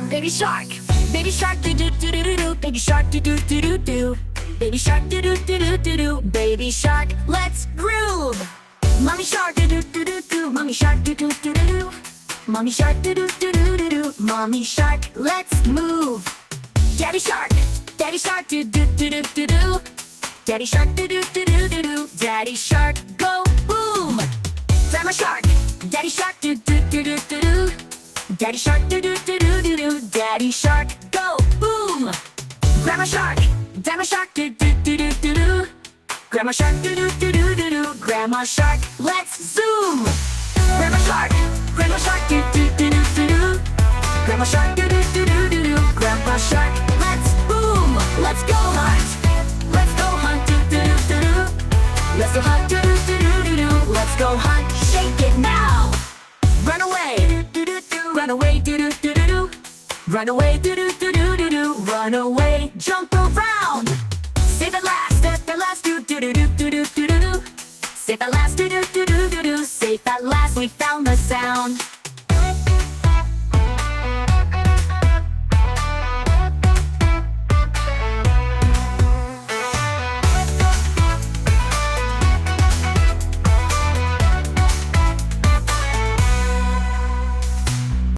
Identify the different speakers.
Speaker 1: Baby shark, baby shark, do do do do do do. Baby shark, do do do do do. Baby shark, do do do do do do. Baby shark, let's groove. Mommy shark, do do do do do. Mommy shark, do do do do do. Mommy shark, do do do do do do. Mommy shark, let's move. Daddy shark, do do do do do do. Daddy shark, do do do do do do. Daddy shark, go boom. Grandma shark, daddy shark, do do do do do do. Daddy shark, do do do do do do. Daddy shark, go boom. Grandma shark, do do do do do do. Grandma shark, do do do do do do. Grandma shark, let's zoom. Grandma shark, do do do do do do. Grandma shark, do do do do do do. Grandma shark, let's boom. Let's go hunt. Let's go hunt. Do do do do do. Let's go hunt. Do do do do do do. Let's go hunt. Shake it now. Run away. Do do do. Run away. Do do do do do. Run away. Do do do do do do. Run away. Jump around. Save at last. At the last. Do do do